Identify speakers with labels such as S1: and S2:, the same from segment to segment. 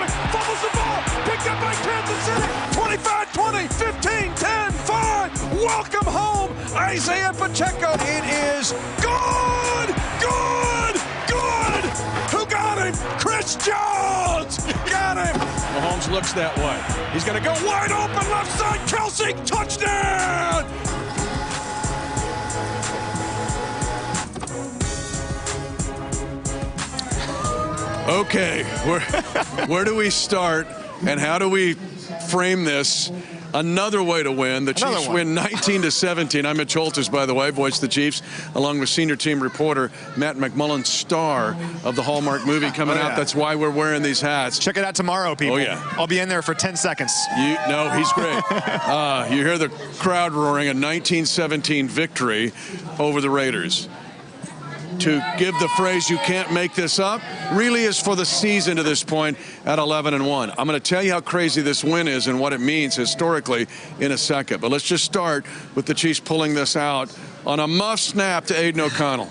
S1: quarterback fumbles the ball. Picked up by Kansas City. 25-20, 15-10, 5. Welcome home, Isaiah Pacheco. It is good, good, good. Who got him? Chris Jones got him. Mahomes looks that way. He's going to go wide open left side. Kelsey, touchdown. Okay, where do we start and how do we frame this? Another way to win. The Chiefs win 19-17. I'm Mitch Holthus, by the way, voice the Chiefs, along with senior team reporter Matt McMullen, star of the Hallmark movie coming out. That's why we're wearing these hats.
S2: Check it out tomorrow, people.
S1: Oh, yeah.
S2: I'll be in there for 10 seconds.
S1: No, he's great. You hear the crowd roaring a 19-17 victory over the Raiders. To give the phrase "you can't make this up" really is for the season to this point at 11-1. I'm going to tell you how crazy this win is and what it means historically in a second. But let's just start with the Chiefs pulling this out on a muff snap to Aiden O'Connell.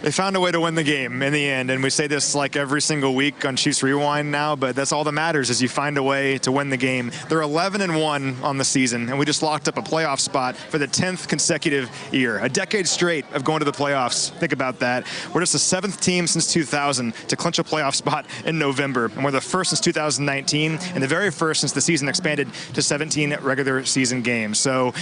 S2: They found a way to win the game in the end, and we say this like every single week on Chiefs Rewind now, but that's all that matters is you find a way to win the game. They're 11-1 on the season, and we just locked up a playoff spot for the 10th consecutive year. A decade straight of going to the playoffs. Think about that. We're just the 7th team since 2000 to clinch a playoff spot in November, and we're the first since 2019, and the very first since the season expanded to 17 regular season games. So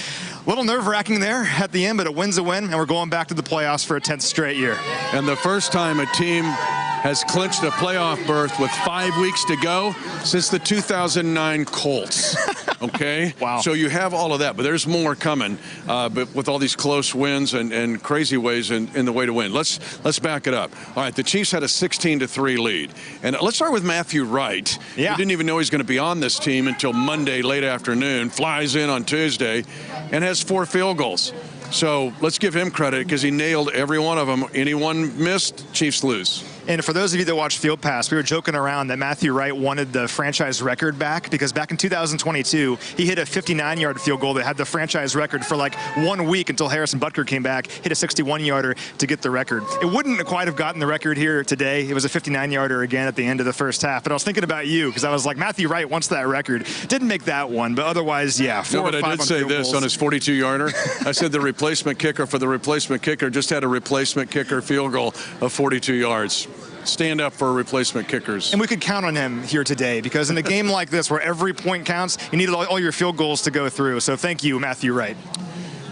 S2: a little nerve-wracking there at the end, but a win's a win, and we're going back to the playoffs for a 10th straight year.
S1: And the first time a team has clinched a playoff berth with 5 weeks to go since the 2009 Colts. Okay?
S2: Wow.
S1: So you have all of that, but there's more coming. But with all these close wins and crazy ways in the way to win. Let's back it up. All right, the Chiefs had a 16-3 lead. And let's start with Matthew Wright.
S2: Yeah.
S1: We didn't even know he's going to be on this team until Monday late afternoon. Flies in on Tuesday and has 4 field goals. So let's give him credit because he nailed every one of them. Anyone missed, Chiefs lose.
S2: And for those of you that watch Field Pass, we were joking around that Matthew Wright wanted the franchise record back because back in 2022, he hit a 59-yard field goal that had the franchise record for like 1 week until Harrison Butker came back, hit a 61-yarder to get the record. It wouldn't quite have gotten the record here today. It was a 59-yarder again at the end of the first half. But I was thinking about you because I was like, Matthew Wright wants that record. Didn't make that one, but otherwise, yeah, 4 or 5 on field goals. No, but I did say this on his 42-yarder. I said the replacement kicker for the replacement kicker just had a replacement kicker field goal of 42 yards. Stand up for replacement kickers. And we could count on him here today because in a game like this where every point counts, you need all your field goals to go through. So thank you, Matthew Wright.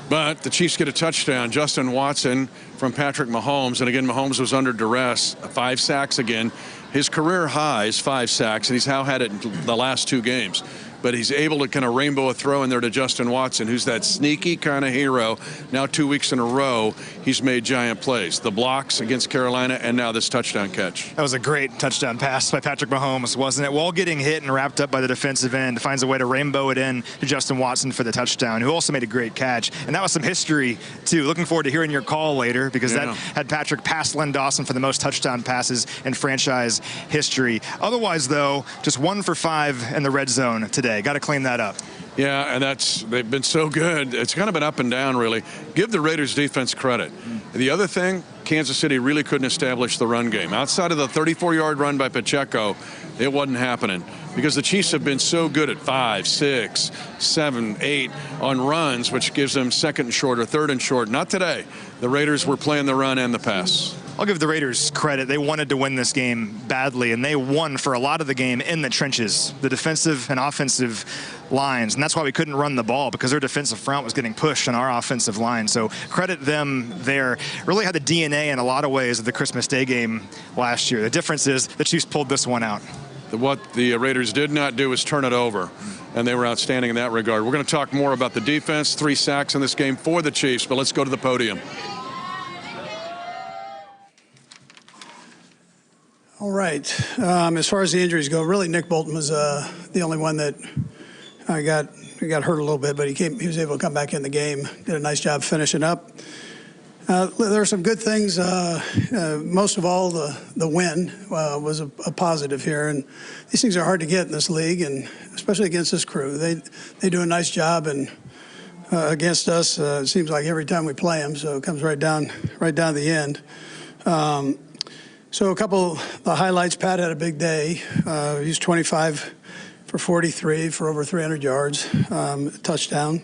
S1: But the Chiefs get a touchdown. Justin Watson from Patrick Mahomes. And again, Mahomes was under duress. 5 sacks again. His career high is 5 sacks, and he's now had it in the last 2 games. But he's able to kind of rainbow a throw in there to Justin Watson, who's that sneaky kind of hero. Now 2 weeks in a row, he's made giant plays. The blocks against Carolina, and now this touchdown catch.
S2: That was a great touchdown pass by Patrick Mahomes, wasn't it? While getting hit and wrapped up by the defensive end, finds a way to rainbow it in to Justin Watson for the touchdown, who also made a great catch. And that was some history, too. Looking forward to hearing your call later, because that had Patrick pass Len Dawson for the most touchdown passes in franchise history. Otherwise, though, just 1 for 5 in the red zone today. Got to clean that up.
S1: Yeah, and they've been so good. It's kind of been up and down, really. Give the Raiders defense credit. The other thing, Kansas City really couldn't establish the run game. Outside of the 34-yard run by Pacheco, it wasn't happening because the Chiefs have been so good at 5, 6, 7, 8 on runs, which gives them 2nd and short or 3rd and short. Not today. The Raiders were playing the run and the pass.
S2: I'll give the Raiders credit. They wanted to win this game badly, and they won for a lot of the game in the trenches, the defensive and offensive lines. And that's why we couldn't run the ball, because their defensive front was getting pushed on our offensive line. So credit them there. Really had the DNA in a lot of ways of the Christmas Day game last year. The difference is the Chiefs pulled this one out.
S1: What the Raiders did not do is turn it over, and they were outstanding in that regard. We're going to talk more about the defense, 3 sacks in this game for the Chiefs, but let's go to the podium.
S3: All right. As far as the injuries go, really Nick Bolton was the only one that got hurt a little bit, but he was able to come back in the game. Did a nice job finishing up. There are some good things. Most of all, the win was a positive here, and these things are hard to get in this league, and especially against this crew. They do a nice job, and against us, it seems like every time we play them, so it comes right down to the end. So a couple the highlights. Pat had a big day. He was 25 for 43 for over 300 yards, touchdown.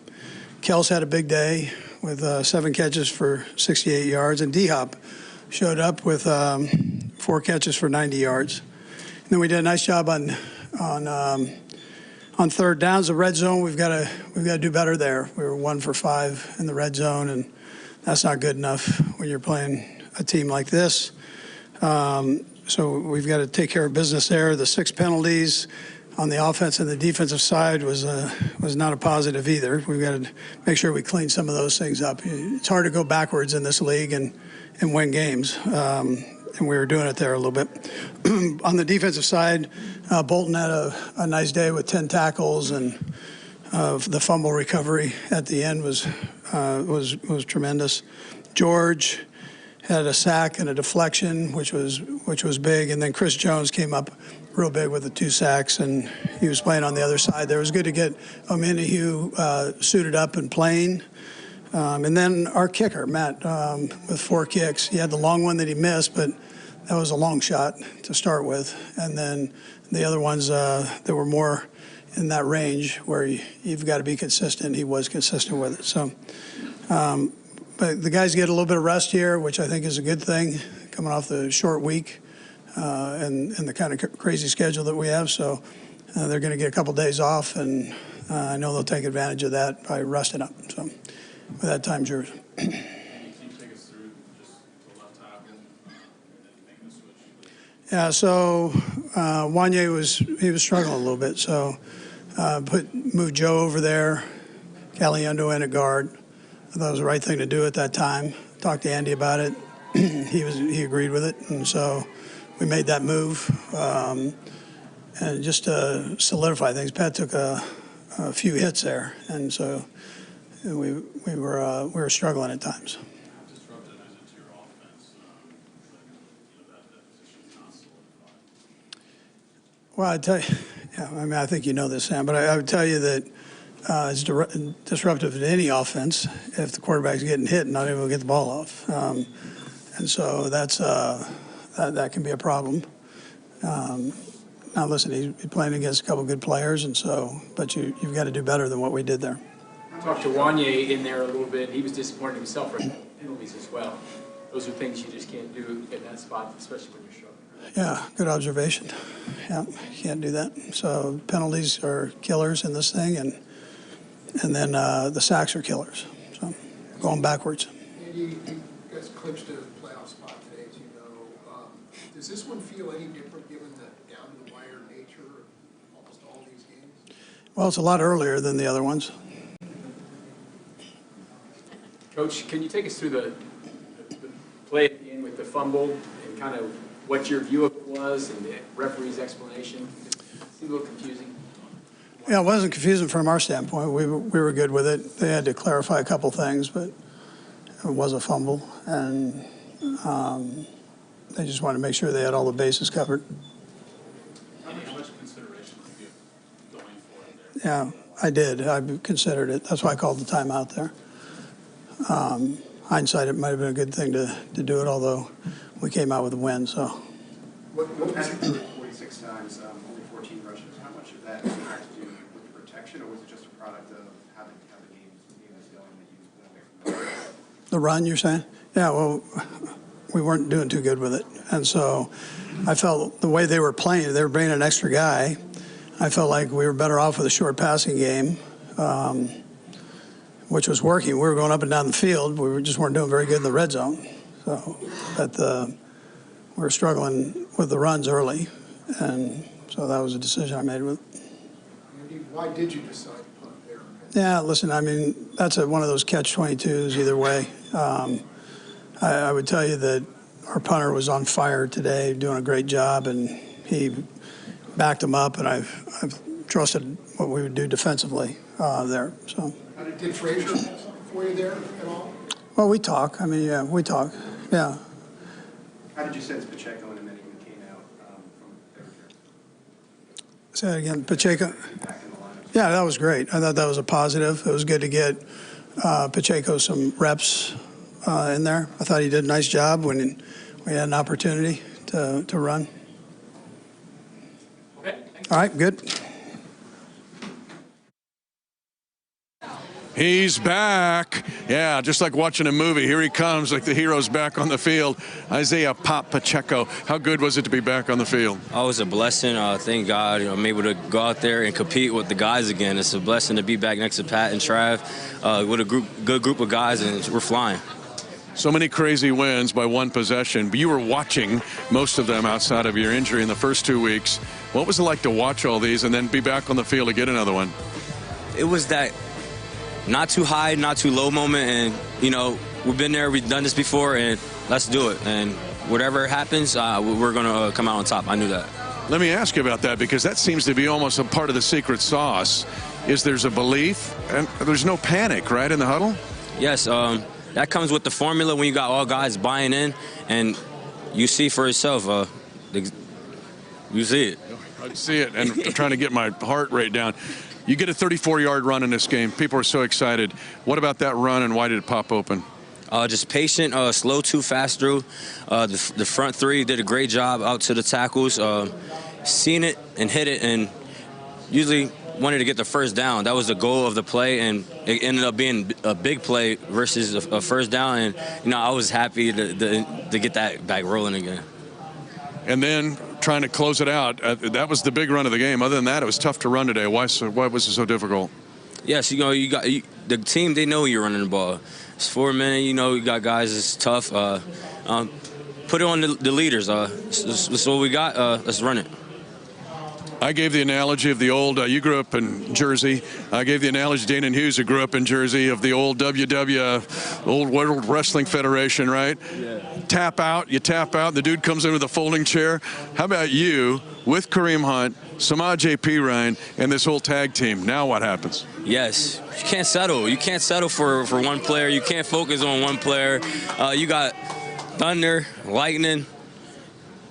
S3: Kels had a big day with 7 catches for 68 yards, and D-Hop showed up with 4 catches for 90 yards. And then we did a nice job on third downs. The red zone, we've got to do better there. We were 1 for 5 in the red zone, and that's not good enough when you're playing a team like this. So we've got to take care of business there. The 6 penalties on the offense and the defensive side was not a positive either. We've got to make sure we clean some of those things up. It's hard to go backwards in this league and win games, and we were doing it there a little bit. On the defensive side, Bolton had a nice day with 10 tackles, and the fumble recovery at the end was tremendous. George had a sack and a deflection, which was big, and then Chris Jones came up real big with the 2 sacks, and he was playing on the other side there. It was good to get Omenihu suited up and playing. And then our kicker, Matt, with 4 kicks. He had the long one that he missed, but that was a long shot to start with. And then the other ones that were more in that range where you've got to be consistent. He was consistent with it. So, but the guys get a little bit of rest here, which I think is a good thing, coming off the short week and the kind of crazy schedule that we have. So they're going to get a couple days off, and I know they'll take advantage of that by resting up. So with that, time's yours.
S4: Can you take us through just the left tackle and then making a switch?
S3: Yeah, so Wanye was struggling a little bit, so moved Joe over there, Caliendo in at guard. I thought it was the right thing to do at that time. Talked to Andy about it. He agreed with it, and so we made that move. And just to solidify things, Pat took a few hits there, and so we were struggling at times.
S4: How disruptive is it to your offense that position's not solidified?
S3: Well, I'd tell you, yeah, I mean, I think you know this, Sam, but I would tell you that it's disruptive to any offense if the quarterback's getting hit and not able to get the ball off. And so that can be a problem. Now, listen, he's playing against a couple of good players, and so, but you've got to do better than what we did there.
S5: Talked to Wanye in there a little bit. He was disappointed himself for penalties as well. Those are things you just can't do in that spot, especially when you're struggling.
S3: Yeah, good observation. Yeah, you can't do that. So penalties are killers in this thing, and then the sacks are killers. So going backwards.
S6: Andy, you guys clinched a playoff spot today, as you know. Does this one feel any different given the down-to-the-wire nature of almost all these games?
S3: Well, it's a lot earlier than the other ones.
S5: Coach, can you take us through the play at the end with the fumble and kind of what your view of it was and the referee's explanation? It seemed a little confusing.
S3: Yeah, it wasn't confusing from our standpoint. We were good with it. They had to clarify a couple things, but it was a fumble, and they just wanted to make sure they had all the bases covered.
S4: How much consideration did you give going for it there?
S3: Yeah, I did. I considered it. That's why I called the timeout there. Hindsight, it might have been a good thing to do it, although we came out with a win. So.
S7: What was it for 46 times, only 14 rushes? How much of that had to do with the protection, or was it just a product of how the game was going that you went away from that?
S3: The run, you're saying? Yeah, well, we weren't doing too good with it. And so I felt the way they were playing, they were bringing an extra guy. I felt like we were better off with a short passing game, which was working. We were going up and down the field. We just weren't doing very good in the red zone. So, but we were struggling with the runs early, and so that was a decision I made with.
S6: Andy, why did you decide to punt there?
S3: Yeah, listen, I mean, that's one of those catch-22s either way. I would tell you that our punter was on fire today, doing a great job, and he backed him up, and I've trusted what we would do defensively there. So.
S6: Did Frazier have something for you there at all?
S3: Well, we talk. I mean, yeah, we talk. Yeah.
S7: How did you sense Pacheco and then he came out from there?
S3: Say that again, Pacheco.
S7: Back in the lineup?
S3: Yeah, that was great. I thought that was a positive. It was good to get Pacheco some reps in there. I thought he did a nice job when we had an opportunity to run.
S5: Okay.
S3: All right, good.
S1: He's back. Yeah, just like watching a movie. Here he comes, like the hero's back on the field. Isaiah "Pop" Pacheco. How good was it to be back on the field?
S8: Oh, it was a blessing. Thank God, I'm able to go out there and compete with the guys again. It's a blessing to be back next to Pat and Trav with a good group of guys, and we're flying.
S1: So many crazy wins by one possession, but you were watching most of them outside of your injury in the first 2 weeks. What was it like to watch all these and then be back on the field to get another one?
S8: It was that not too high, not too low moment, and, we've been there, we've done this before, and let's do it. And whatever happens, we're going to come out on top. I knew that.
S1: Let me ask you about that, because that seems to be almost a part of the secret sauce, is there's a belief, and there's no panic, right, in the huddle?
S8: Yes, that comes with the formula when you got all guys buying in, and you see for yourself. You see it.
S1: I see it, and I'm trying to get my heart rate down. You get a 34-yard run in this game. People are so excited. What about that run, and why did it pop open?
S8: Just patient, slow too fast through. The front three did a great job out to the tackles. Seen it and hit it, and usually wanted to get the first down. That was the goal of the play, and it ended up being a big play versus a first down. And, I was happy to get that back rolling again.
S1: And then trying to close it out. That was the big run of the game. Other than that, it was tough to run today. Why was it so difficult?
S8: Yes, you got the team. They know you're running the ball. It's 4 minutes. You got guys. It's tough. Put it on the leaders. That's what we got. Let's run it.
S1: I gave the analogy of the old, you grew up in Jersey. I gave the analogy, Dana and Hughes, who grew up in Jersey, of the old Old World Wrestling Federation, right? Yeah. You tap out, the dude comes in with a folding chair. How about you with Kareem Hunt, Samaj P. Ryan, and this whole tag team? Now what happens?
S8: Yes, you can't settle. You can't settle for one player. You can't focus on one player. You got thunder, lightning,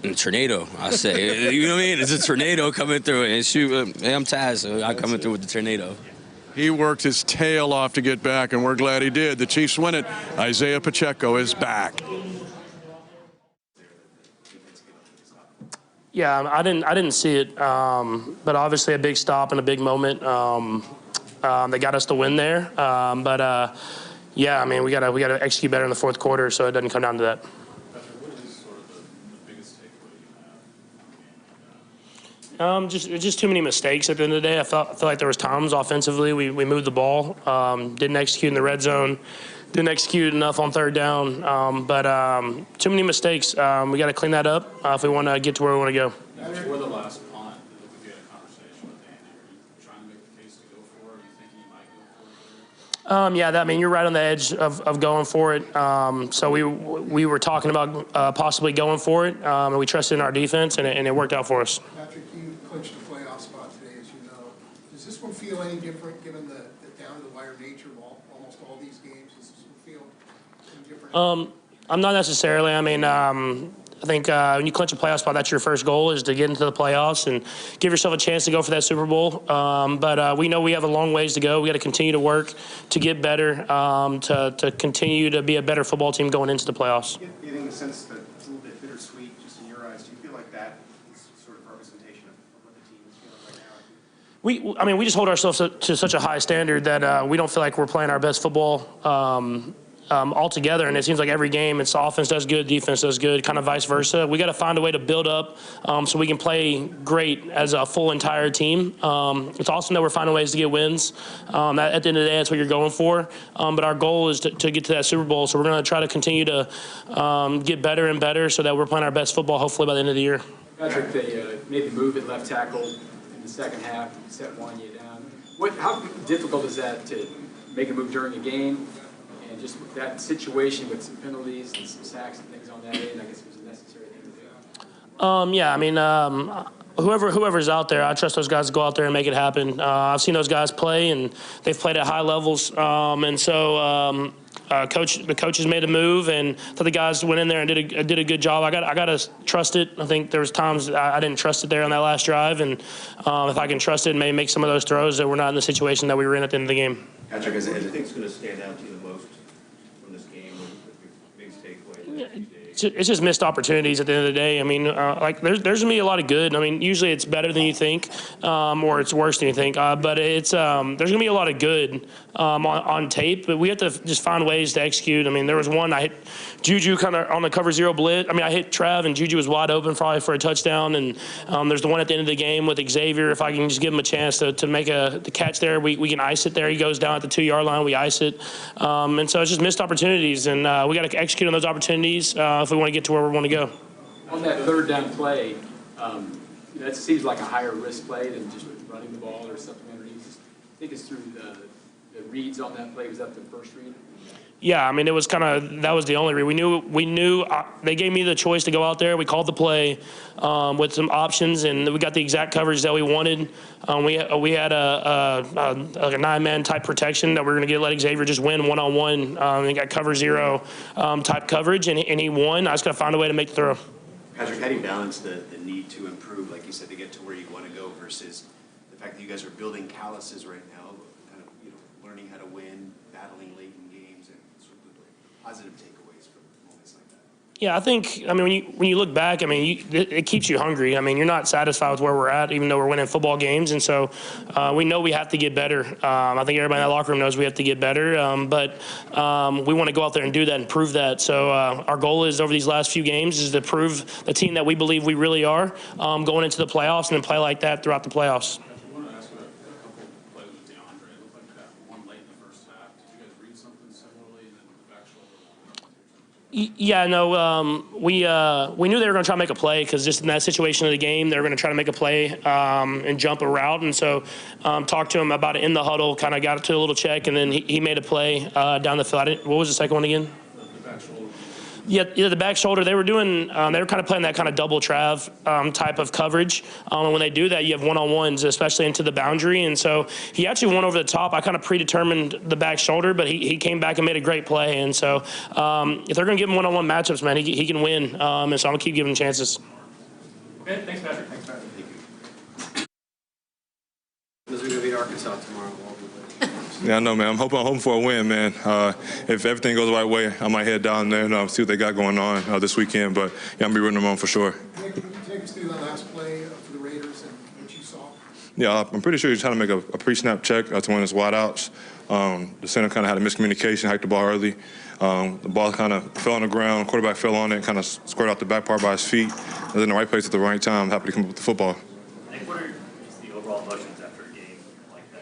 S8: and tornado, I say. You know what I mean? It's a tornado coming through. And shoot, I'm Taz, so I'm coming through with the tornado.
S1: He worked his tail off to get back, and we're glad he did. The Chiefs win it. Isaiah Pacheco is back.
S9: Yeah, I didn't see it, but obviously a big stop and a big moment. They got us to win there, yeah, I mean we gotta execute better in the fourth quarter, so it doesn't come down to that. Just too many mistakes at the end of the day. I felt like there was times offensively we moved the ball, didn't execute in the red zone, didn't execute enough on third down, but too many mistakes. We got to clean that up if we want to get to where we want to go.
S4: Before the last punt, if we had a conversation with Andy, are you trying to make the case to go for it? Are you thinking you might go for it?
S9: Yeah, I mean, you're right on the edge of going for it. So we were talking about possibly going for it, and we trusted in our defense, and it worked out for us.
S6: Patrick, you clinched a playoff spot today, as you know. Does this one feel any different given the down-to-the-wire nature of almost all these games? Does this one feel any different?
S9: I'm not necessarily. I mean, I think when you clinch a playoff spot, that's your first goal, is to get into the playoffs and give yourself a chance to go for that Super Bowl. But we know we have a long ways to go. We got to continue to work to get better, to continue to be a better football team going into the playoffs.
S7: You think the sense that it's a little bit bittersweet, just in your eyes, do you feel like that is sort of representation of what the team is feeling right now?
S9: We just hold ourselves to such a high standard that we don't feel like we're playing our best football altogether, and it seems like every game it's offense does good, defense does good, kind of vice versa. We got to find a way to build up so we can play great as a full entire team. It's awesome that we're finding ways to get wins. At the end of the day, that's what you're going for. But our goal is to get to that Super Bowl, so we're going to try to continue to get better and better so that we're playing our best football hopefully by the end of the year.
S5: Patrick, they made the move at left tackle in the second half, set one you down. How difficult is that to make a move during a game? And just that situation with some penalties and some sacks and things on that end, I guess it was a necessary thing to do.
S9: Yeah, I mean, whoever's out there, I trust those guys to go out there and make it happen. I've seen those guys play, and they've played at high levels. And so the coaches made a move, and I thought the guys went in there and did a good job. I got to trust it. I think there was times I didn't trust it there on that last drive, and if I can trust it and maybe make some of those throws, that we're not in the situation that we were in at the end of the game.
S10: Patrick, is it going to stand out to you the most from this game? What your biggest takeaway the next few days?
S9: it's just missed opportunities at the end of the day. I mean, like there's going to be a lot of good. I mean, usually it's better than you think, or it's worse than you think. But it's there's going to be a lot of good on tape. But we have to just find ways to execute. I mean, there was one I hit Juju kind of on the cover zero blitz. I mean, I hit Trav and Juju was wide open probably for a touchdown. And there's the one at the end of the game with Xavier. If I can just give him a chance to make the catch there, we can ice it there. He goes down at the 2-yard line. We ice it. And so it's just missed opportunities, and we got to execute on those opportunities if we want to get to where we want to go.
S5: On that third down play, that seems like a higher risk play than just running the ball or something underneath. Take us through the reads on that play. Was that the first read?
S9: Yeah, I mean, it was that was the only read. We knew they gave me the choice to go out there. We called the play with some options, and we got the exact coverage that we wanted. We had a 9-man type protection that we were going to let Xavier just win one-on-one. He got cover zero type coverage, and he won. I just got to find a way to make the throw.
S10: Patrick, how do you balance the need to improve, like you said, to get to where you want to go versus the fact that you guys are building calluses right now, kind of learning how to win, battling late in games, and sort of the positive takeaways from moments like that?
S9: Yeah, I think, I mean, when you look back, I mean, it keeps you hungry. I mean, you're not satisfied with where we're at, even though we're winning football games. And so we know we have to get better. I think everybody in that locker room knows we have to get better. But we want to go out there and do that and prove that. So our goal is over these last few games is to prove the team that we believe we really are going into the playoffs and then play like that throughout the playoffs. Yeah, no, we knew they were going to try to make a play because just in that situation of the game, they were going to try to make a play and jump a route. And so talked to him about it in the huddle, kind of got it to a little check, and then he made a play down the field. What was the second one again?
S4: The back shoulder.
S9: Yeah, the back shoulder. They were doing. They were kind of playing that kind of double trav type of coverage. And when they do that, you have one-on-ones, especially into the boundary. And so he actually went over the top. I kind of predetermined the back shoulder, but he came back and made a great play. And so if they're going to give him one-on-one matchups, man, he can win. And so I'm gonna keep giving him chances.
S4: Okay, thanks, Patrick.
S10: Thanks, Patrick. Thank you.
S7: Those are going to beat Arkansas tomorrow.
S11: Yeah, I know, man. I'm hoping for a win, man. If everything goes the right way, I might head down there and see what they got going on this weekend. But, yeah, I'm going to be rooting them on for sure.
S6: Nick, can you take us through the last play for the Raiders and what you saw?
S11: Yeah, I'm pretty sure he's trying to make a pre-snap check to one of his wideouts. The center kind of had a miscommunication, hiked the ball early. The ball kind of fell on the ground. Quarterback fell on it, kind of squared out the back part by his feet. I was in the right place at the right time. Happy to come up with the football.
S12: Nick, what are just the overall emotions after a game like that?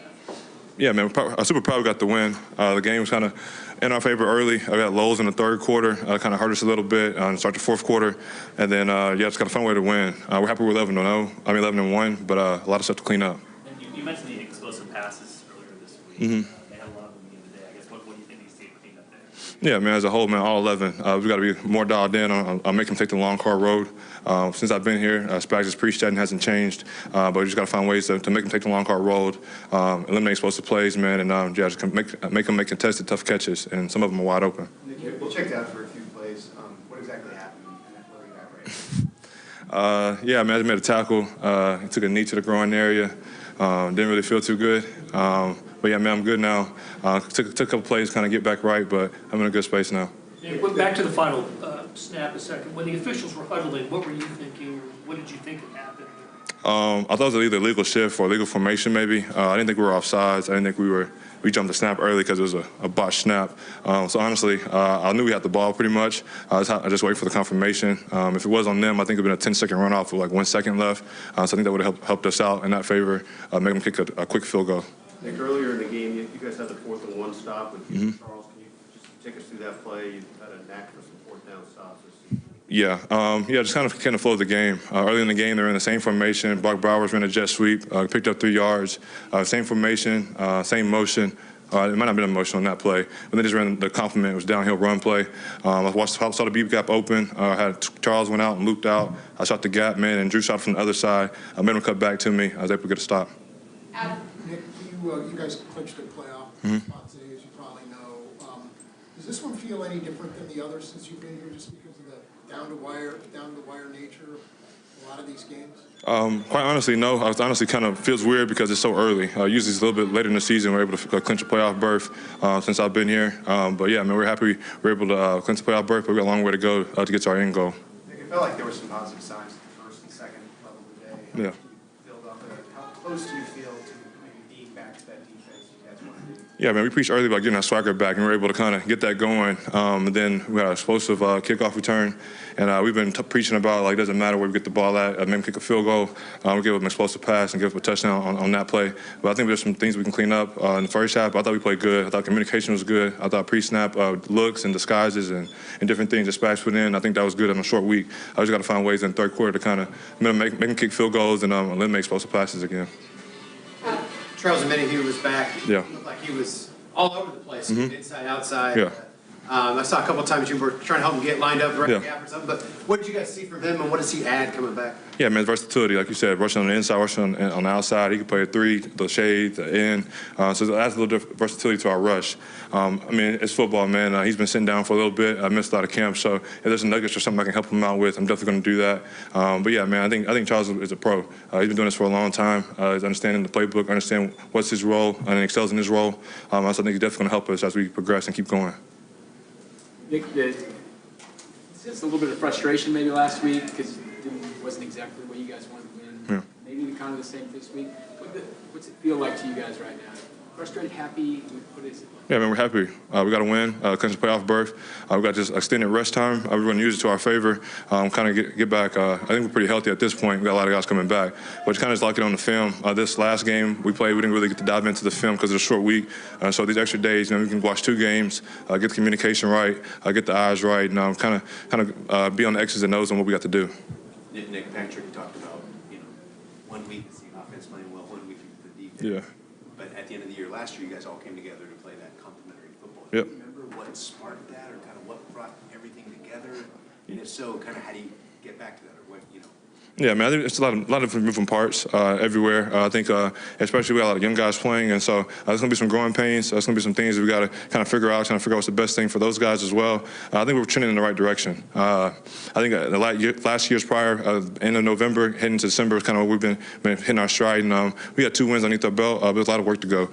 S11: Yeah, man, I'm super proud we got the win. The game was kind of in our favor early. I got lows in the third quarter, kind of hurt us a little bit. Start the fourth quarter, and then just got a fun way to win. We're happy with 11-1, but a lot of stuff to clean up.
S12: And you mentioned the explosive passes earlier this week.
S11: Mm-hmm.
S12: They had a lot of them in the day. I guess what do you think these teams cleaned up there?
S11: Yeah, man, as a whole, man, all 11. We got to be more dialed in on making them take the long car road. Since I've been here, Spags' pre-setting hasn't changed, but we just got to find ways to make them take the long car road, eliminate explosive plays, man, and just make them make contested, tough catches, and some of them are wide open.
S7: Nick, we'll check out for a few plays. What exactly happened and where you got right?
S11: Yeah, man, I made a tackle. He took a knee to the groin area. Didn't really feel too good. But, yeah, man, I'm good now. Took a couple plays to kind of get back right, but I'm in a good space now.
S13: Nick, back to the final snap a second. When the officials were huddling, what were you thinking? What did you think had happened?
S11: I thought it was either a legal shift or a legal formation maybe. I didn't think we were offsides. I didn't think we jumped the snap early because it was a botched snap. So honestly, I knew we had the ball pretty much. I just waited for the confirmation. If it was on them, I think it would have been a 10-second runoff with like 1 second left. So I think that would have helped us out in that favor, make them kick a quick field goal.
S10: Nick, earlier in the game, you guys had the 4th and 1 stop with Charles. Can you just take us through that play? You had a knack for some 4th down stops this season.
S11: Yeah, just kind of flowed the game. Early in the game, they were in the same formation. Brock Bowers ran a jet sweep, picked up 3 yards. Same formation, same motion. It might not have been a motion on that play, but they just ran the complement. It was downhill run play. I saw the beat gap open. Had Charles went out and looped out. I shot the gap, man, and Drew shot from the other side. I made him cut back to me. I was able to get a stop.
S6: Nick, you guys clinched a playoff spot today, as you probably know. Does this one feel any different than the others since you've been here, just because of the down to wire nature? a lot of these games?
S11: Quite honestly, no. I was honestly kind of feels weird because it's so early. Usually it's a little bit later in the season we're able to clinch a playoff berth since I've been here. But yeah, I mean, we're happy we're able to clinch a playoff berth, but we got a long way to go to get to our end goal.
S7: It felt like there were some positive signs at the first and second level today.
S11: Yeah.
S7: Build up. How close do you feel to maybe being back to that defense you guys want to be?
S11: Yeah, man, we preached early about getting our swagger back, and we were able to kind of get that going. And then we had an explosive kickoff return, and we've been preaching about, like, it doesn't matter where we get the ball at. Maybe kick a field goal, we give up an explosive pass and give up a touchdown on that play. But I think there's some things we can clean up in the first half. I thought we played good. I thought communication was good. I thought pre-snap looks and disguises and different things that Spags put in, I think that was good on a short week. I just got to find ways in the third quarter to kind of make them kick field goals and eliminate explosive passes again.
S14: Charles admitting he was back.
S11: Yeah.
S14: He looked like he was all over the place, inside, outside.
S11: Yeah.
S14: I saw a couple times you were trying to help him get lined up, right
S11: Yeah.
S14: gap or something. But what did you guys see from him, and what does he add coming back?
S11: Yeah, man, versatility, like you said, rushing on the inside, rushing on the outside. He can play a three, the shade, the end. So it adds a little versatility to our rush. I mean, it's football, man. He's been sitting down for a little bit. I missed a lot of camp, so if there's a nuggets or something I can help him out with, I'm definitely going to do that. But yeah, man, I think Charles is a pro. He's been doing this for a long time. He's understanding the playbook, understanding what's his role, and excels in his role. So I think he's definitely going to help us as we progress and keep going.
S5: Nick, it's a little bit of frustration maybe last week because it wasn't exactly the way you guys wanted to win.
S11: Yeah.
S5: Maybe kind of the same this week. What's it feel like to you guys right now? Frustrated, happy? What is it?
S11: Yeah, man, we're happy. We got to win, clinch the playoff berth. We got just extended rest time. We're going to use it to our favor, kind of get back. I think we're pretty healthy at this point. We got a lot of guys coming back, but kind of just like it on the film. This last game we played, we didn't really get to dive into the film because of the short week. So these extra days, we can watch 2 games, get the communication right, get the eyes right, and kind of be on the X's and O's on what we got to do.
S10: Nick Patrick talked about, 1 week is the offense playing well, 1 week is the defense.
S11: Yeah.
S10: But at the end of the year last year, you guys all came together to play that complementary football.
S11: Yep.
S10: Do you remember what sparked that, or kind of what brought everything together? And if so, kind of how do you get back to that, or what,
S11: Yeah, man, I think it's a lot of different moving parts everywhere. I think especially we got a lot of young guys playing, and so there's going to be some growing pains. There's going to be some things that we got to kind of figure out, what's the best thing for those guys as well. I think we're trending in the right direction. I think the last year's prior, end of November, heading to December is kind of where we've been hitting our stride, and we got 2 wins underneath our belt, but there's a lot of work to go.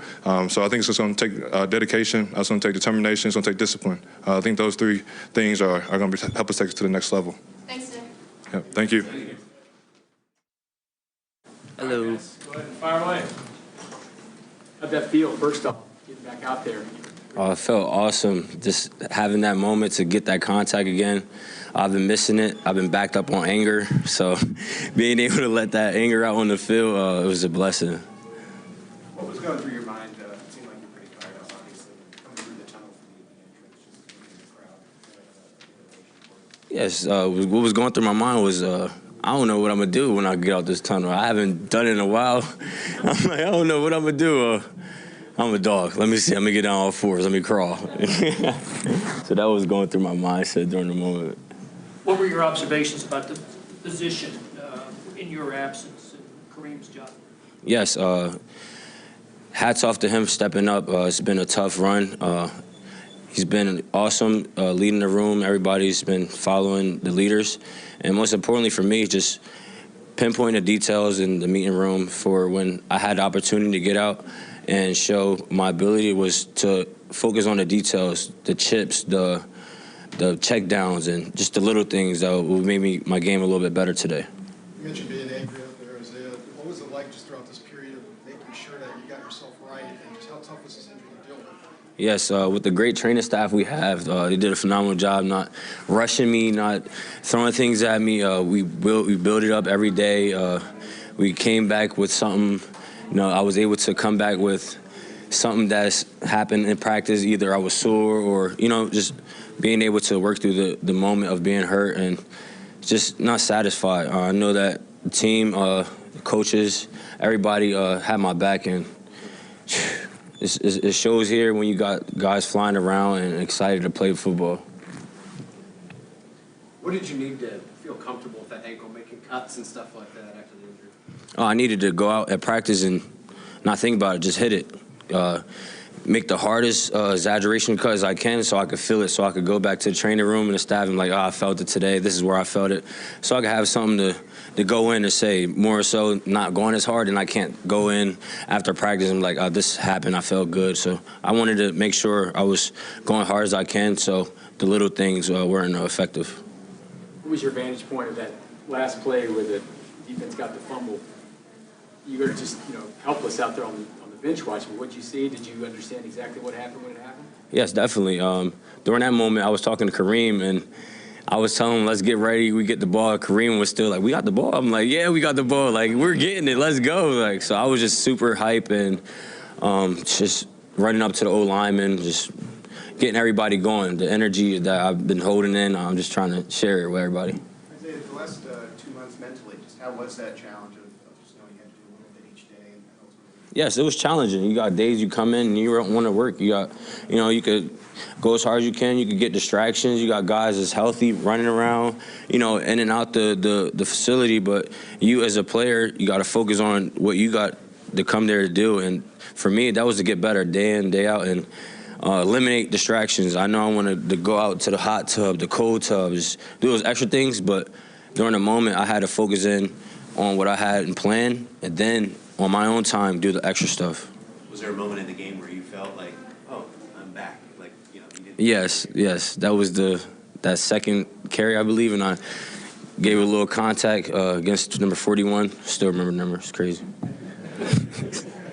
S11: So I think it's just going to take dedication, it's going to take determination, it's going to take discipline. I think those 3 things are going to help us take us to the next level.
S15: Thanks, Nick.
S11: Yeah, thank you.
S5: Go
S9: Hello.
S5: ahead and fire away. How'd that feel, first off, getting back out there?
S8: It felt awesome, just having that moment to get that contact again. I've been missing it. I've been backed up on anger, so being able to let that anger out on the field, it was a blessing.
S7: What was going through your mind? It seemed like you're pretty fired up, obviously, coming through the tunnel from the entrance, just in the crowd.
S8: Yes, what was going through my mind was I don't know what I'm going to do when I get out this tunnel. I haven't done it in a while. I'm like, I don't know what I'm going to do. I'm a dog. Let me see. I'm going to get down all 4s. Let me crawl. So that was going through my mindset during the moment.
S13: What were your observations about the position in your absence and Kareem's job?
S8: Yes, hats off to him stepping up. It's been a tough run. He's been awesome leading the room. Everybody's been following the leaders. And most importantly for me, just pinpointing the details in the meeting room for when I had the opportunity to get out and show my ability was to focus on the details, the chips, the check downs, and just the little things that will make my game a little bit better today.
S6: You mentioned being angry up there, Isaiah. What was it like just throughout this period of making sure that you got yourself right, and just how tough was this injury to deal with?
S8: Yes, with the great training staff we have, they did a phenomenal job not rushing me, not throwing things at me. We build it up every day. We came back with something. I was able to come back with something that's happened in practice. Either I was sore or, just being able to work through the moment of being hurt and just not satisfied. I know that the team, the coaches, everybody had my back, and it shows here when you got guys flying around and excited to play football.
S14: What did you need to feel comfortable with that ankle, making cuts and stuff like that after the injury?
S8: I needed to go out at practice and not think about it, just hit it. make the hardest exaggeration cut as I can so I could feel it, so I could go back to the training room and the staff and like, I felt it today. This is where I felt it. So I could have something to go in and say, more so not going as hard, and I can't go in after practice and like, this happened, I felt good. So I wanted to make sure I was going hard as I can so the little things weren't effective.
S5: What was your vantage point of that last play where the defense got the fumble? You were just, helpless out there on the bench watching. What did you see? Did you understand exactly what happened when it happened?
S8: Yes, definitely. During that moment, I was talking to Kareem, and I was telling him, let's get ready. We get the ball. Kareem was still like, we got the ball? I'm like, yeah, we got the ball. Like, we're getting it. Let's go. Like, so I was just super hype and just running up to the O-lineman, just getting everybody going. The energy that I've been holding in, I'm just trying to share it with everybody.
S7: Isaiah, the last 2 months mentally, just how was that challenge of just knowing you had to do a little bit each day? And
S8: Yes, it was challenging. You got days you come in and you don't want to work. You got, you could go as hard as you can. You could get distractions. You got guys that's healthy running around, in and out the facility. But you as a player, you got to focus on what you got to come there to do. And for me, that was to get better day in, day out, and eliminate distractions. I know I wanted to go out to the hot tub, the cold tub, just do those extra things. But during the moment, I had to focus in on what I had in plan, and then on my own time, do the extra stuff.
S10: Was there a moment in the game where you felt like, oh, I'm back? Like, you didn't...
S8: Yes. That was that second carry, I believe, and I gave a little contact against number 41. Still remember the number. It's crazy.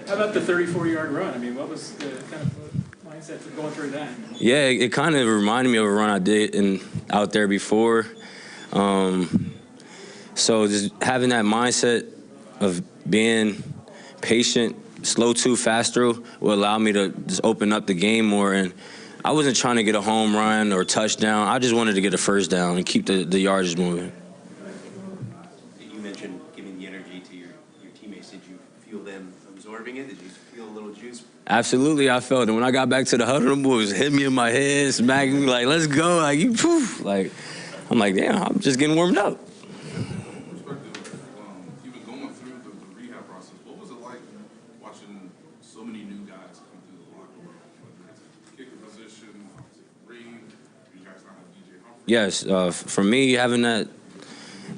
S4: How about the 34-yard run? I mean, what was the kind of mindset for going through that?
S8: Yeah, it kind of reminded me of a run I did out there before. So just having that mindset of being patient, slow to, fast through will allow me to just open up the game more. And I wasn't trying to get a home run or touchdown. I just wanted to get a first down and keep the yardage moving.
S10: You mentioned giving the energy to your teammates. Did you feel them absorbing it? Did you feel a little juice?
S8: Absolutely, I felt it. When I got back to the huddle, them boys hit me in my head, smacking me like, let's go. Like, you poof. Like, I'm like, damn, I'm just getting warmed up. Yes, for me, having that,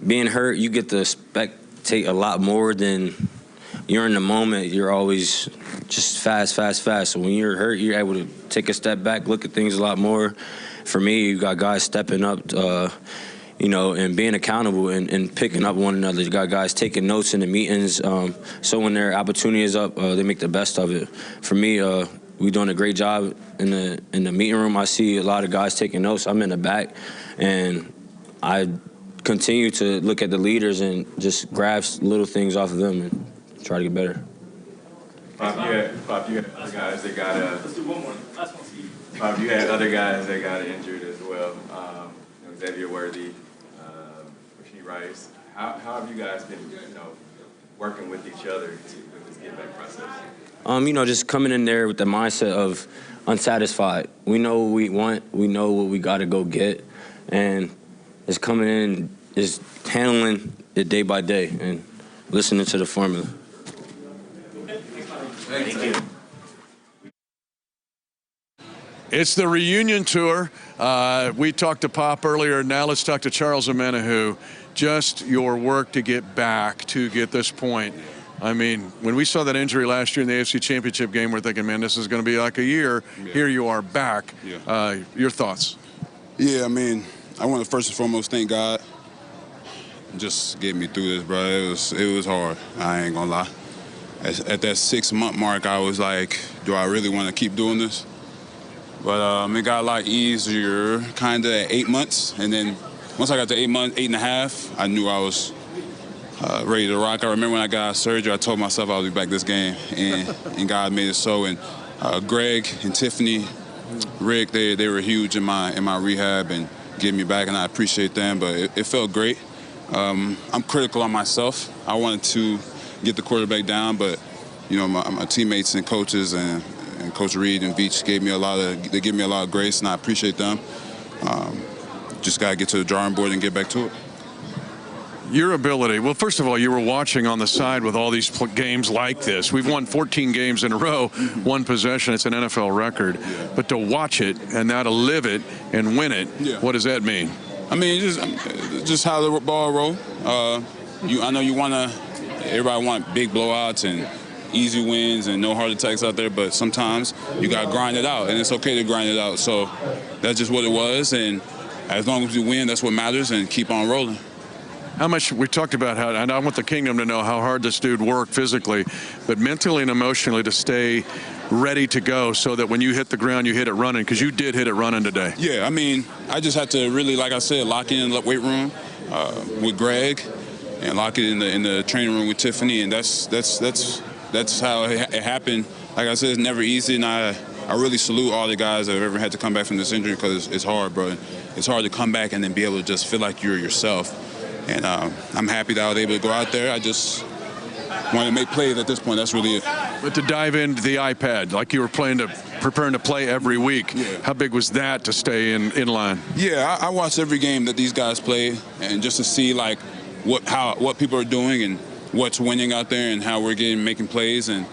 S8: being hurt, you get to spectate a lot more than you're in the moment. You're always just fast. So when you're hurt, you're able to take a step back, look at things a lot more. For me, you got guys stepping up, and being accountable and picking up one another. You got guys taking notes in the meetings. So when their opportunity is up, they make the best of it. For me, we're doing a great job in the meeting room. I see a lot of guys taking notes. I'm in the back, and I continue to look at the leaders and just grab little things off of them and try to get better.
S15: Pop, you had other guys that got
S4: Let's do one more. Last one.
S15: Pop, you had other guys that got injured as well. Xavier Worthy, Rasheed Rice. How have you guys been, working with each other with this get back process?
S8: Just coming in there with the mindset of unsatisfied. We know what we want. We know what we got to go get. And just coming in, just handling it day by day and listening to the formula.
S10: Thank you.
S1: It's the reunion tour. We talked to Pop earlier. Now let's talk to Charles Omenihu. Just your work to get back to get this point. I mean, when we saw that injury last year in the AFC Championship game, we're thinking, man, this is going to be like a year. Yeah. Here you are back. Yeah. Your thoughts?
S16: Yeah, I mean, I want to first and foremost thank God. Just get me through this, bro. It was hard. I ain't going to lie. At that 6-month mark, I was like, do I really want to keep doing this? But it got a lot easier kind of at 8 months. And then once I got to 8 months, 8.5, I knew I was ready to rock. I remember when I got out of surgery, I told myself I would be back this game, and God made it so. And Greg and Tiffany, Rick, they were huge in my rehab and getting me back, and I appreciate them. But it felt great. I'm critical on myself. I wanted to get the quarterback down, but my teammates and coaches and Coach Reed and Veach give me a lot of grace, and I appreciate them. Just gotta get to the drawing board and get back to it.
S1: Your ability, well, first of all, you were watching on the side with all these games like this. We've won 14 games in a row, one possession. It's an NFL record. But to watch it and now to live it and win it, what does that mean?
S16: I mean, just how the ball roll. I know you everybody want big blowouts and easy wins and no heart attacks out there, but sometimes you got to grind it out, and it's okay to grind it out. So that's just what it was, and as long as you win, that's what matters, and keep on rolling.
S1: How much, we talked about how, and I want the Kingdom to know how hard this dude worked physically, but mentally and emotionally to stay ready to go so that when you hit the ground, you hit it running, because you did hit it running today.
S16: Yeah, I mean, I just had to really, like I said, lock in the weight room with Greg and lock it in the training room with Tiffany, and that's how it happened. Like I said, it's never easy, and I really salute all the guys that have ever had to come back from this injury, because it's hard, bro. It's hard to come back and then be able to just feel like you're yourself. And I'm happy that I was able to go out there. I just want to make plays at this point. That's really it.
S1: But to dive into the iPad, like you were preparing to play every week, how big was that to stay in line?
S16: Yeah, I watch every game that these guys play, and just to see like what people are doing and what's winning out there and how we're making plays, and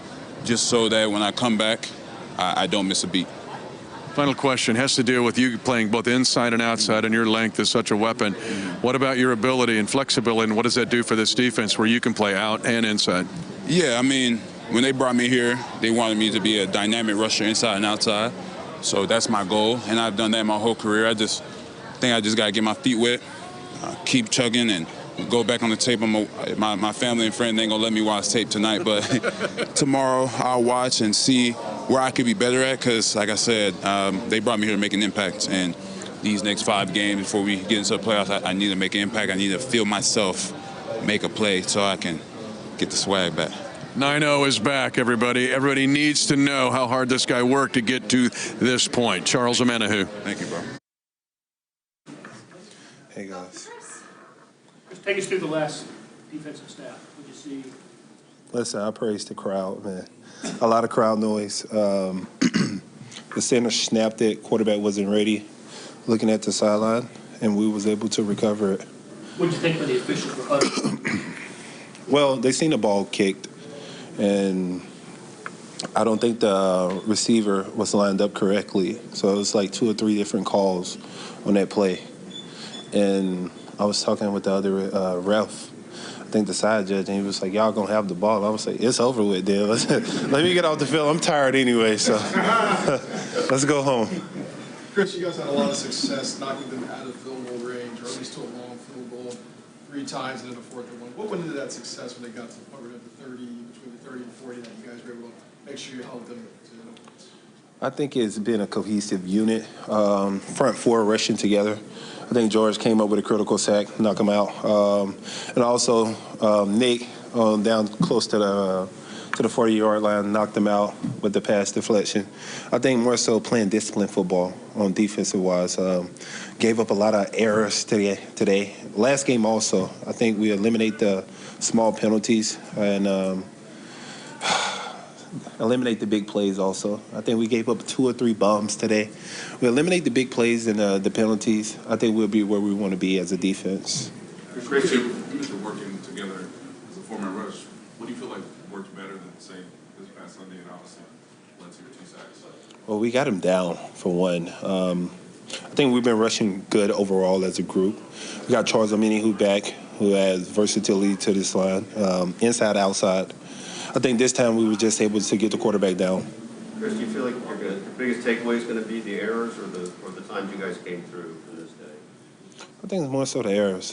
S16: just so that when I come back, I don't miss a beat.
S1: Final question has to do with you playing both inside and outside, and your length is such a weapon. What about your ability and flexibility, and what does that do for this defense where you can play out and inside?
S16: Yeah, I mean, when they brought me here, they wanted me to be a dynamic rusher inside and outside. So that's my goal, and I've done that my whole career. I think I just got to get my feet wet, keep chugging, and go back on the tape. My family and friends ain't going to let me watch tape tonight, but tomorrow I'll watch and see where I could be better at, because, like I said, they brought me here to make an impact. And these next 5 games before we get into the playoffs, I need to make an impact. I need to feel myself make a play so I can get the swag back.
S1: 9-0 is back, everybody. Everybody needs to know how hard this guy worked to get to this point. Charles Omenihu.
S16: Thank you, bro.
S17: Hey, guys.
S13: Just take us through the last defensive staff. What did you see?
S17: Listen, I praise the crowd, man. A lot of crowd noise. The center snapped it. Quarterback wasn't ready. Looking at the sideline, and we was able to recover it.
S13: What did you think when the officials were huddled?
S17: Well, they seen the ball kicked, and I don't think the receiver was lined up correctly. So it was like 2 or 3 different calls on that play. And I was talking with the other ref, I think the side judge, and he was like, y'all going to have the ball. I was like, it's over with, then. Let me get off the field. I'm tired anyway, so let's go home.
S6: Chris, you guys had a lot of success knocking them out of field goal range, or at least to a long field goal 3 times and then a 4th one. What went into that success when they got to the point where they had the 30, between the 30 and 40, that you guys were able to make sure you held them to no points?
S17: I think it's been a cohesive unit, front 4 rushing together. I think George came up with a critical sack, knock him out. And also Nick down close to the 40-yard line, knocked him out with the pass deflection. I think more so playing disciplined football on defensive-wise. Gave up a lot of errors today. Last game also, I think we eliminate the small penalties and eliminate the big plays also. I think we gave up 2 or 3 bombs today. We eliminate the big plays and the penalties. I think we'll be where we want to be as a defense.
S18: Chris, you guys are working together as a former rush. What do you feel like worked better than, say, this past Sunday and obviously led to your 2 sacks?
S17: Well, we got him down, for one. I think we've been rushing good overall as a group. We got Charles Omenihu back, who has versatility to this line, inside, outside. I think this time we were just able to get the quarterback down.
S19: Chris, do you feel like your biggest takeaway is going to be the errors or the times you guys came through in this day?
S17: I think it's more so the errors,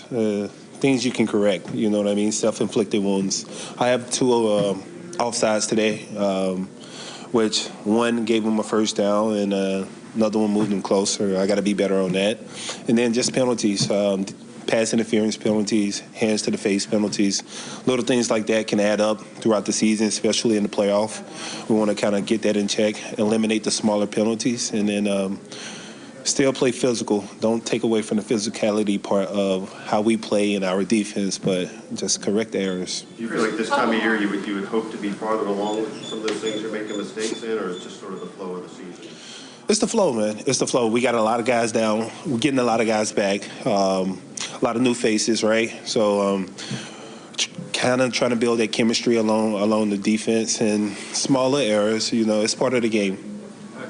S17: things you can correct. You know what I mean? Self-inflicted wounds. I have 2 offsides today, which one gave him a first down and another one moved him closer. I got to be better on that. And then just penalties. Pass interference penalties, hands to the face penalties, little things like that can add up throughout the season, especially in the playoff. We want to kind of get that in check, eliminate the smaller penalties, and then still play physical. Don't take away from the physicality part of how we play in our defense, but just correct the errors.
S19: Do you feel like this time of year you would hope to be farther along with some of those things you're making mistakes in, or is it just sort of the flow of the season?
S17: It's the flow, man. It's the flow. We got a lot of guys down. We're getting a lot of guys back. A lot of new faces, right? So kind of trying to build that chemistry along the defense and smaller errors. It's part of the game.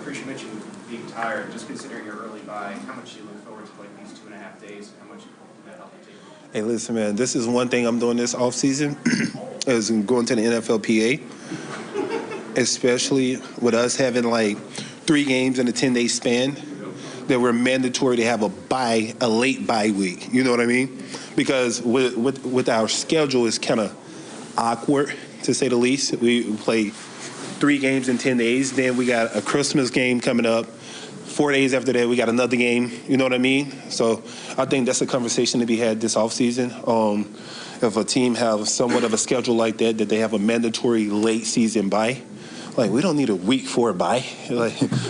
S7: Chris, you mentioned being tired. Just considering your early bye, how much do you look forward to these 2.5 days? How much will that help you?
S17: Hey, listen, man. This is one thing I'm doing this off season is going to the NFLPA, especially with us having 3 games in a 10-day span, that we're mandatory to have a late bye week. You know what I mean? Because with our schedule, it's kind of awkward, to say the least. We play 3 games in 10 days. Then we got a Christmas game coming up. 4 days after that, we got another game. You know what I mean? So I think that's a conversation to be had this offseason. If a team has somewhat of a schedule like that they have a mandatory late season bye, we don't need a week 4 bye.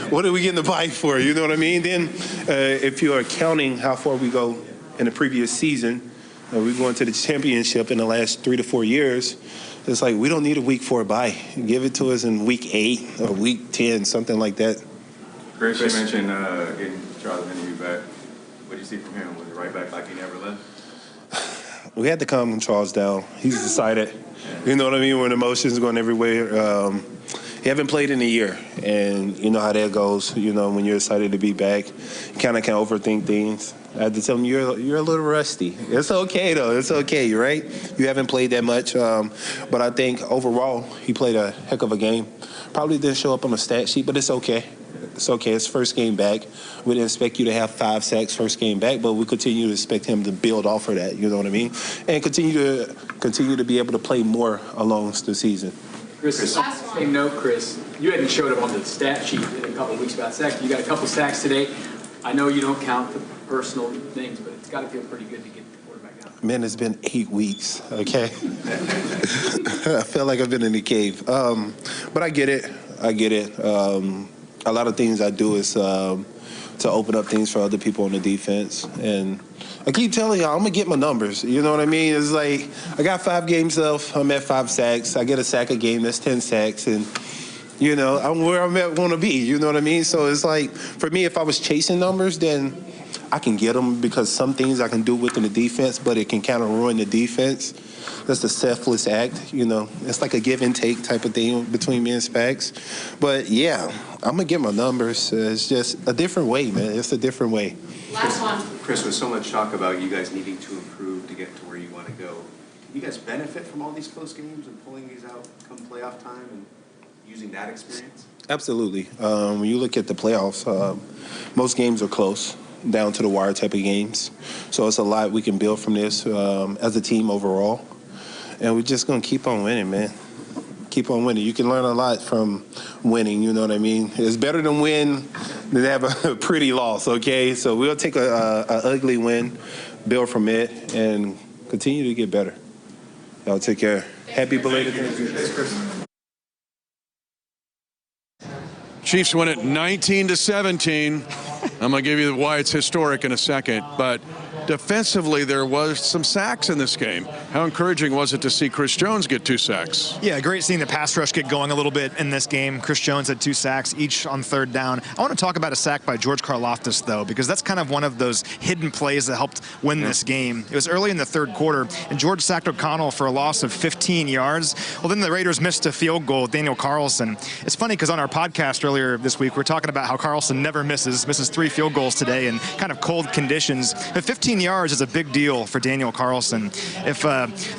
S17: What are we getting the bye for? You know what I mean? Then if you're counting how far we go in the previous season, we're going to the championship in the last 3 to 4 years. It's we don't need a week 4 bye. Give it to us in week 8 or week 10, something like that.
S15: Chris, you mentioned getting Charles Vinny back. What do you see from him? Was it right back like he never left?
S17: We had to calm Charles down. He's decided. You know what I mean? When emotions going everywhere. He haven't played in a year, and you know how that goes. When you're excited to be back, you kind of can overthink things. I had to tell him, you're a little rusty. It's okay, though. It's okay, right? You haven't played that much. But I think overall, he played a heck of a game. Probably didn't show up on the stat sheet, but it's okay. It's okay. It's first game back. We didn't expect you to have 5 sacks first game back, but we continue to expect him to build off of that. You know what I mean? And continue to be able to play more along the season.
S5: Chris, same note, Chris. You hadn't showed up on the stat sheet in a couple of weeks about sacks. You got a couple sacks today. I know you don't count the personal things, but it's got to feel pretty good to get the quarterback out.
S17: Man, it's been 8 weeks, okay? I feel like I've been in the cave. But I get it. A lot of things I do is to open up things for other people on the defense. And I keep telling y'all, I'm going to get my numbers. You know what I mean? It's I got 5 games left. I'm at 5 sacks. I get a sack a game. That's 10 sacks. And, I'm where I'm at want to be. You know what I mean? So it's for me, if I was chasing numbers, then I can get them because some things I can do within the defense, but it can kind of ruin the defense. That's the selfless act, It's like a give and take type of thing between me and Spags. But, yeah, I'm going to get my numbers. It's just a different way, man. It's a different way.
S10: Last one. Chris, with so much talk about you guys needing to improve to get to where you want to go, can you guys benefit from all these close games and pulling these out come playoff time and using that experience?
S17: Absolutely. When you look at the playoffs, most games are close, down to the wire type of games. So it's a lot we can build from this as a team overall. And we're just going to keep on winning, man. Keep on winning. You can learn a lot from winning, you know what I mean? It's better to win than have a pretty loss, okay? So we'll take a ugly win, build from it, and continue to get better. Y'all take care. Happy belated Thanksgiving. Thanks, Chris.
S1: Chiefs win it 19-17. I'm going to give you why it's historic in a second, but defensively, there was some sacks in this game. How encouraging was it to see Chris Jones get 2 sacks?
S2: Yeah, great seeing the pass rush get going a little bit in this game. Chris Jones had 2 sacks, each on 3rd down. I want to talk about a sack by George Karlaftis, though, because that's kind of one of those hidden plays that helped win this game. It was early in the 3rd quarter, and George sacked O'Connell for a loss of 15 yards. Well, then the Raiders missed a field goal with Daniel Carlson. It's funny because on our podcast earlier this week, we're talking about how Carlson never misses 3 field goals today in kind of cold conditions. But 15 yards is a big deal for Daniel Carlson. If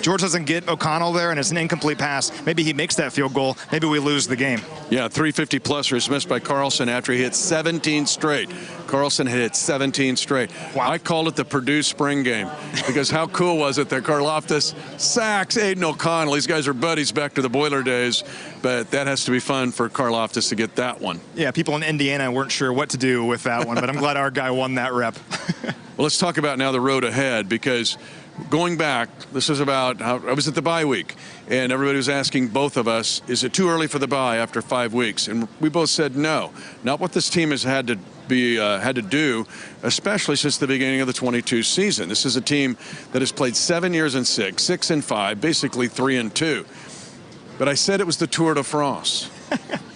S2: George doesn't get O'Connell there and it's an incomplete pass, maybe he makes that field goal, maybe we lose the game.
S1: Yeah, 350-plusers missed by Carlson after he hit 17 straight. Carlson hit 17 straight. Wow. I called it the Purdue spring game because how cool was it that Karlaftis sacks Aiden O'Connell. These guys are buddies back to the Boiler days, but that has to be fun for Karlaftis to get that one.
S2: Yeah, people in Indiana weren't sure what to do with that one, but I'm glad our guy won that rep.
S1: Well, let's talk about now the road ahead, because going back, this is about how I was at the bye week, and everybody was asking both of us, is it too early for the bye after 5 weeks? And we both said no. Not what this team has had to do, especially since the beginning of the 22 season. This is a team that has played 7 years and 6, 6 and 5, basically 3 and 2. But I said it was the Tour de France.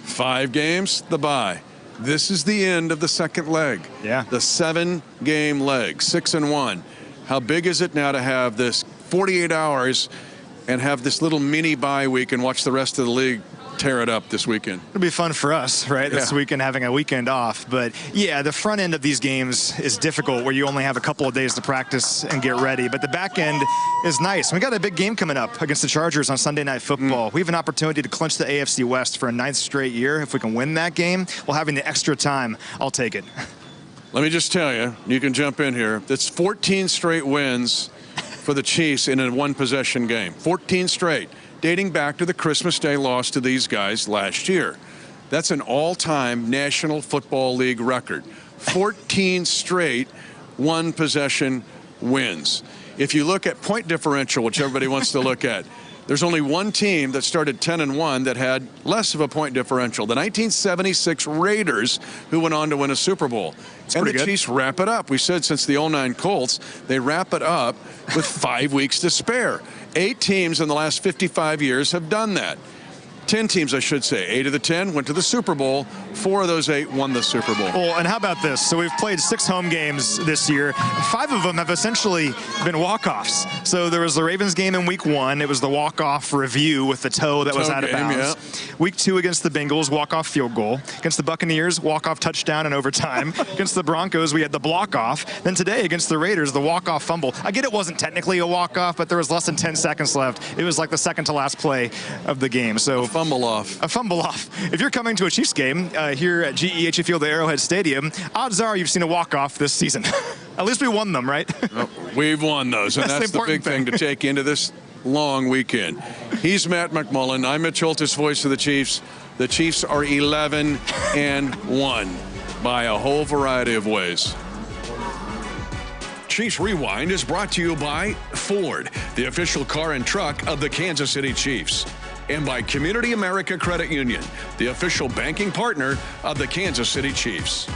S1: 5 games, the bye. This is the end of the second leg.
S2: Yeah.
S1: The 7-game leg, 6-1. How big is it now to have this 48 hours and have this little mini bye week and watch the rest of the league tear it up this weekend?
S2: It'll be fun for us, right? This weekend, having a weekend off. But yeah, the front end of these games is difficult where you only have a couple of days to practice and get ready. But the back end is nice. We got a big game coming up against the Chargers on Sunday Night Football. We have an opportunity to clinch the AFC West for a 9th straight year. If we can win that game while having the extra time, I'll take it.
S1: Let me just tell you, you can jump in here. That's 14 straight wins for the Chiefs in a one-possession game. 14 straight, dating back to the Christmas Day loss to these guys last year. That's an all-time National Football League record. 14 straight one-possession wins. If you look at point differential, which everybody wants to look at, there's only one team that started 10-1 that had less of a point differential. The 1976 Raiders, who went on to win a Super Bowl. And the Chiefs wrap it up. We said since the 09 Colts, they wrap it up with 5 weeks to spare. 8 teams in the last 55 years have done that. 10 teams, I should say. 8 of the 10 went to the Super Bowl. 4 of those 8 won the Super Bowl.
S2: Well, and how about this? So we've played 6 home games this year. 5 of them have essentially been walk-offs. So there was the Ravens game in week 1. It was the walk-off review with the toe that was out of bounds.
S1: Yeah.
S2: Week 2 against the Bengals, walk-off field goal. Against the Buccaneers, walk-off touchdown in overtime. Against the Broncos, we had the block-off. Then today against the Raiders, the walk-off fumble. I get it wasn't technically a walk-off, but there was less than 10 seconds left. It was like the second to last play of the game. So
S1: a fumble off.
S2: A fumble off. If you're coming to a Chiefs game here at GEHA Field at Arrowhead Stadium, odds are you've seen a walk-off this season. At least we won them, right?
S1: Oh, we've won those, and that's the big thing to take into this long weekend. He's Matt McMullen. I'm Mitch Holthus, voice of the Chiefs. The Chiefs are 11-1 by a whole variety of ways.
S20: Chiefs Rewind is brought to you by Ford, the official car and truck of the Kansas City Chiefs, and by CommunityAmerica Credit Union, the official banking partner of the Kansas City Chiefs.